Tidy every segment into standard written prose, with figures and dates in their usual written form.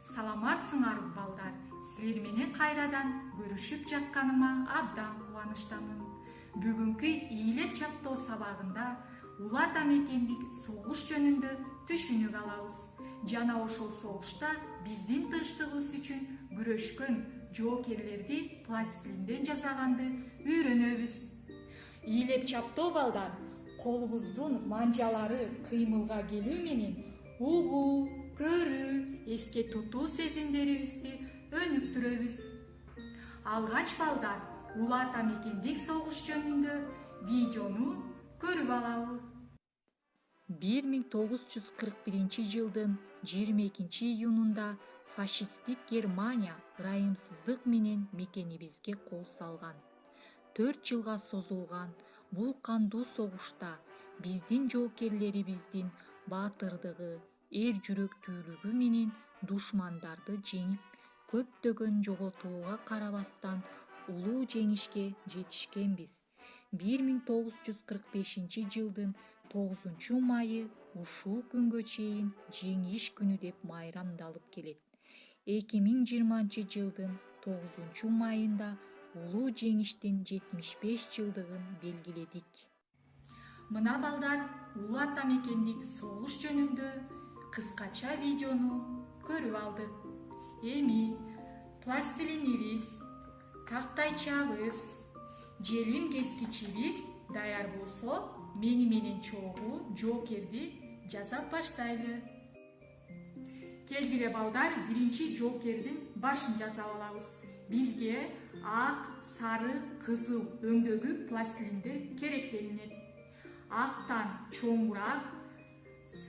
Саламатсыңар балдар, силер менен кайрадан көрүшүп жатканыма абдан кубанычтамын. Бүгүнкү ийилеп чаптоо сабагында Улуу Ата Мекендик согуш жөнүндө түшүнүк алабыз. Жана ошол согушта биздин тынчтыгыбыз үчүн күрөшкөн жоокерлерди пластилинден жасаганды үйрөнөбүз. Ийилеп чаптоо балдар, колубуздун манжалары кыймылга келүү менен угуу, көрүү, эске тутуу сезимдерибизди өнүктүрөбүз. Алгач балдар, Улуу Ата Мекендик согуш жөнүндө видеону көрүп алалы. 1941 жылдын 22 июнунда фашисттик Германия ырайымсыздык менен мекенибизге кол салган. 4 жылга созулган бул кандуу согушта биздин жоокерлерибиздин баатырдыгы, эр жүрөктүүлүгү менен душмандарды жеңип, көптөгөн жоготууга карабастан улуу жеңишке жетишкенбиз. 1945 жылдын 9 майы ушул күнгө чейин жеңиш күнү деп майрамдалып келет. 2020 жылдын 9 майында улуу жеңиштин 75 жылдыгын белгиледик. Мына балдар, Улуу Ата Мекендик согуш жөнүндө кыскача видеону көрүп алдык. Эми пластилинибиз, тактайчабыз, желим кескичибиз даяр болсо, мени менен чогуу жоокерди жасап баштайлы. Келгиле балдар, биринчи жоокердин башын жасап алабыз. Бизге ак, сары, кызыл өңдөгү пластилинде керектелинет. Актан чоңураак,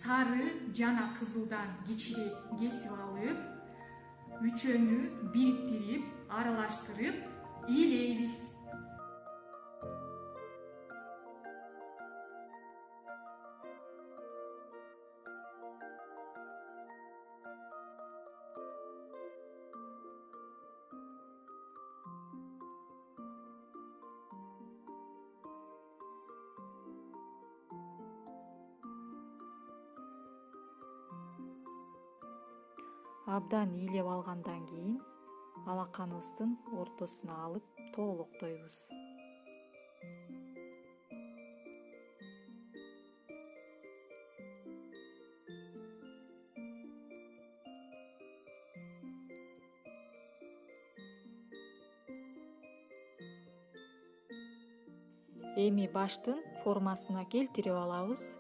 сары жана кызылдан кичирээк кесип алып, үчөөнү бириктирип, аралаштырып ийилейбиз. Абдан ийилеп алгандан кийин алаканыбыздын ортосуна алып тоолоктойбуз. Эми баштын формасына келтирип алабыз.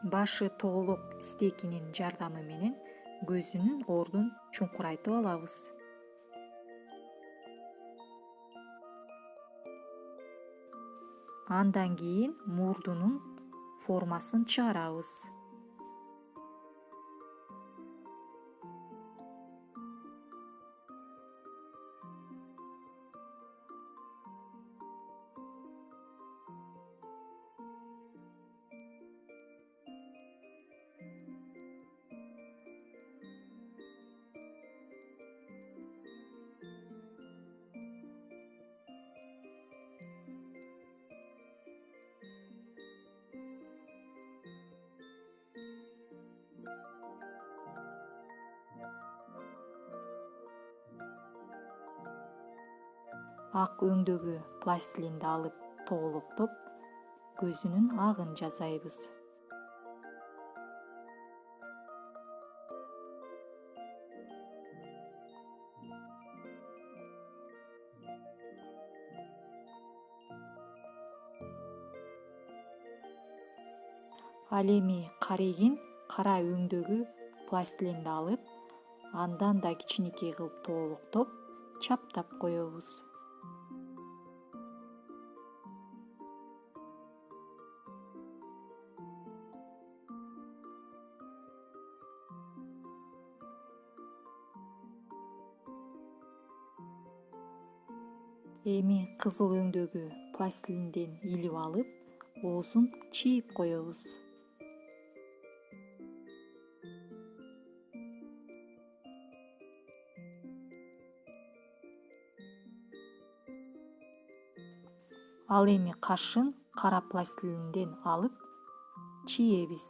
Башы тоолок стекинин жардамы менен көзүнүн ордун чуңкурайтып алабыз. Андан кийин мурдунун формасын чыгарабыз. Ак өңдөгү пластилинди алып тоолоктоп, көзүнүн агын жасайбыз. Ал эми карегин кара өңдөгү пластилинди алып, андан да кичинекей кылып тоолоктоп, чаптап коебуз. Эми кызыл өңдөгү пластилинден илип алып, оозун чийип коебуз. Ал эми кашын кара пластилинден алып чийебиз.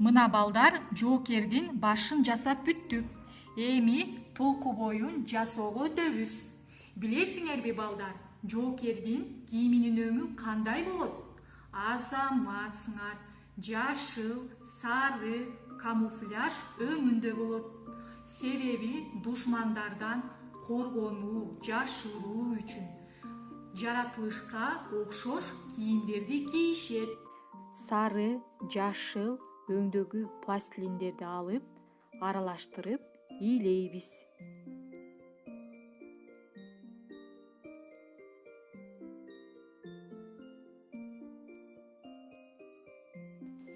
Мына балдар жоокердин башын жасап бүттүк. Эми толку боюн жасоого өтөбүз. Билесиңерби балдар, жоокердин кийиминин өңү кандай болот? Азаматсыңар, жашыл, сары, камуфляж өңүндө болот. Себеби душмандардан коргонуу, жашыруу үчүн жаратылышка окшош кийимдерди кийишет. Сары, жашыл өңдөгү пластилиндерди алып, аралаштырып ийлейбиз.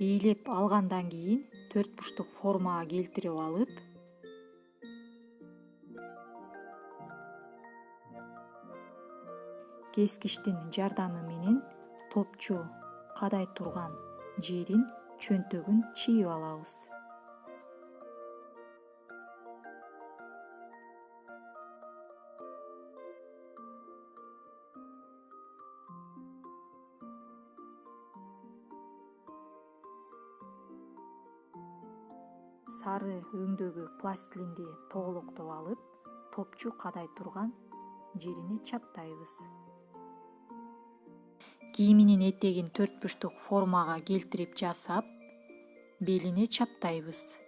Ийлеп алгандан кийин 4 бурчтук формага келтирип алып, кескичтин жардамы менен топчу кадай турган жерин чөнтөгүн чийип алабыз. Сары өңдөгү пластилинди тоголоктоп алып, топчу кадай турган жерине чаптайбыз. Кийиминин этегин 4 бурчтук формага келтирип жасап, белине чаптайбыз.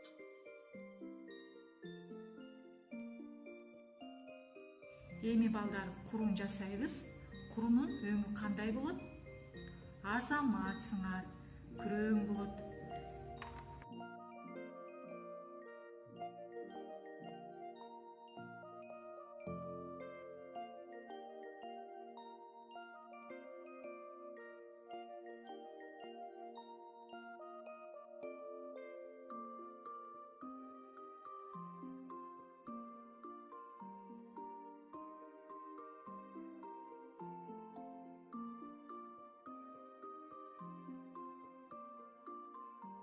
Эми балдар курун жасайбыз. Курунун өңү кандай болот? Азаматсыңар, күрөң болот.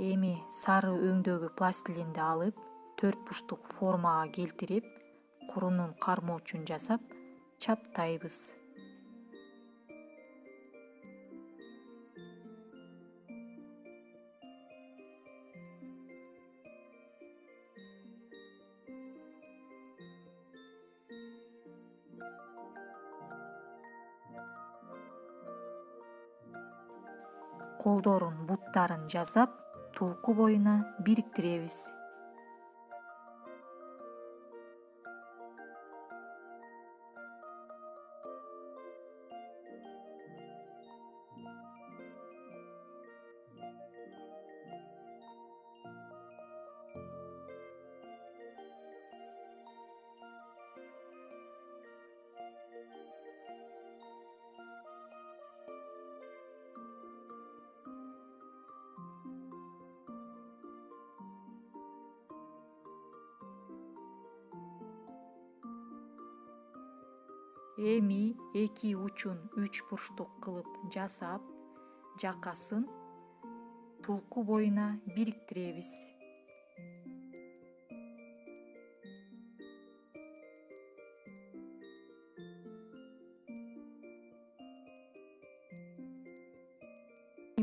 Эми сары өңдөгү пластилинди алып, 4 бурчтук формага келтирип, курунун кармоочун жасап, чаптайбыз. Колдорун, буттарын жасап, толку боюна бириктиребиз. Эми эки учун 3 бурчтук кылып жасап, жакасын толку боюна бириктиребиз.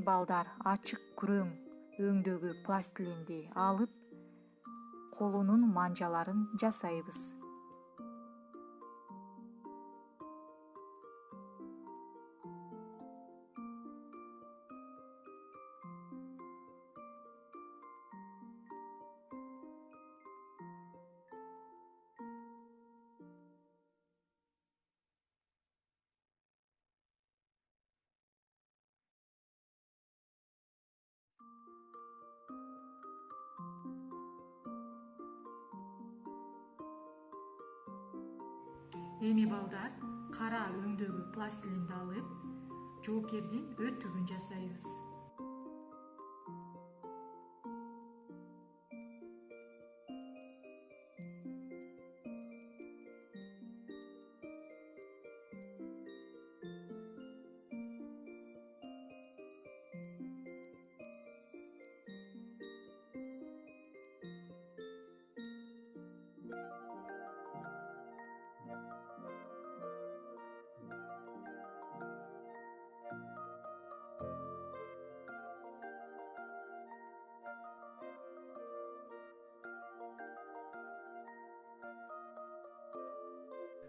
Балдар ачык күрөң өңдөгү пластилинди алып, колунун манжаларын жасайбыз. Эми балдар кара өңдөгү пластилинди алып, жоокердин өтүгүн жасайбыз.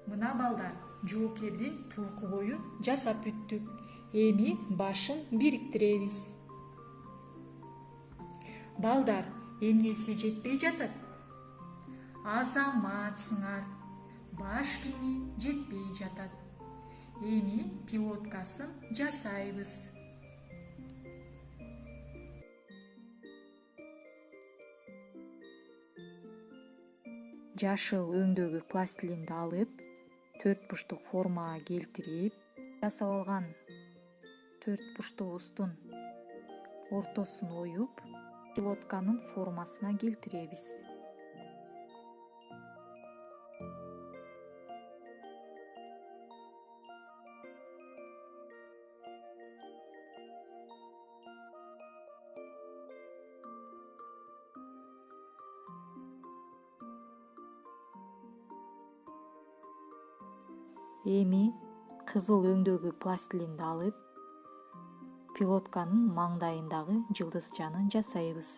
Мына балдар, жоокердин турку боюн жасап бүттүк. Эми башын бириктиребиз. Балдар, эмнеси жетпей жатат? Азаматсыңар. Баш кими жетпей жатат. Эми пилоткасын жасайбыз. Жашыл өңдөгү пластилинди алып, 4 бурчтук формага келтирип, жасап алган 4 бурчтугубуздун ортосун оюп, пилотканын формасына келтиребиз. Эми кызыл өңдөгү пластилинди алып, пилотканын маңдайындагы жылдызчаны жасайбыз.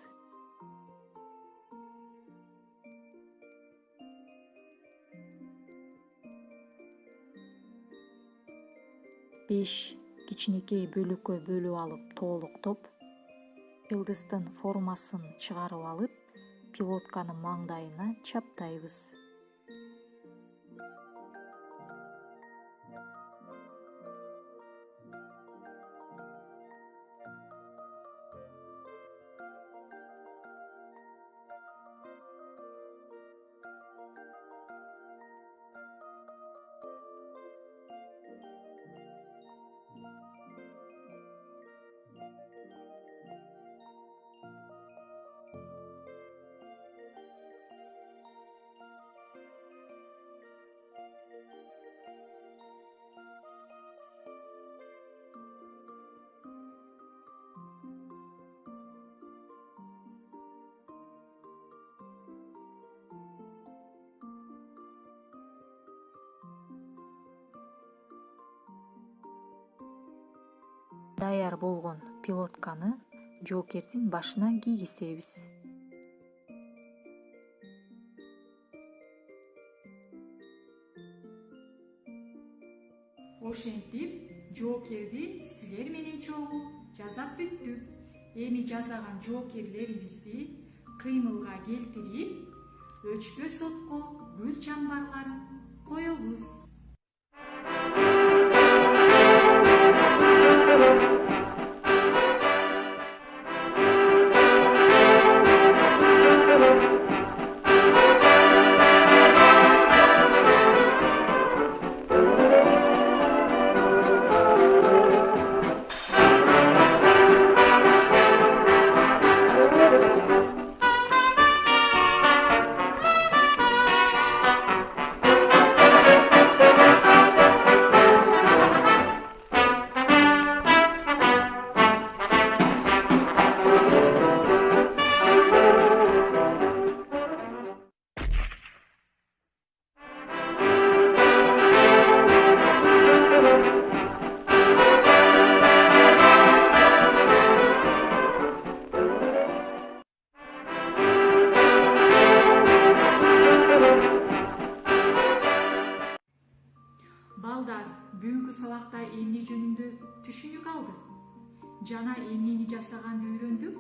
Беш кичинекей бөлүккө бөлүп алып толуктоп, жылдыздын формасын чыгарып алып, пилотканын маңдайына чаптайбыз. Даяр болгон пилотканы жоокердин башына кийгизебиз. Ошентип жоокерди силер менен чогуу жасап бүттүк. Эми жасаган жоокерлерибизди кыймылга келтирип, өчкө сотко гүл чамбарларын коебуз. Балдар, бүгүнкү сабакта эмне жөнүндө түшүнүк алдык? Жана эмнени жасаганды үйрөндүк?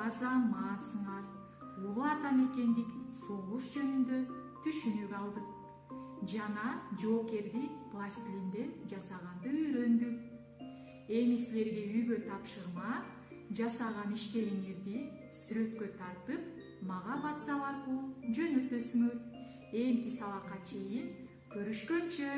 Азаматсыңар. Улуу ата мекендик согуш жөнүндө түшүнүк алдык. Жана жоокерди пластилинден жасаганды үйрөндүк. Эми силерге үйгө тапшырма, жасаган иштериңерди сүрөткө тартып, мага WhatsApp аркылуу жөнөтөсүңөр. Эмки сабакка чейин көрүшкөнчө.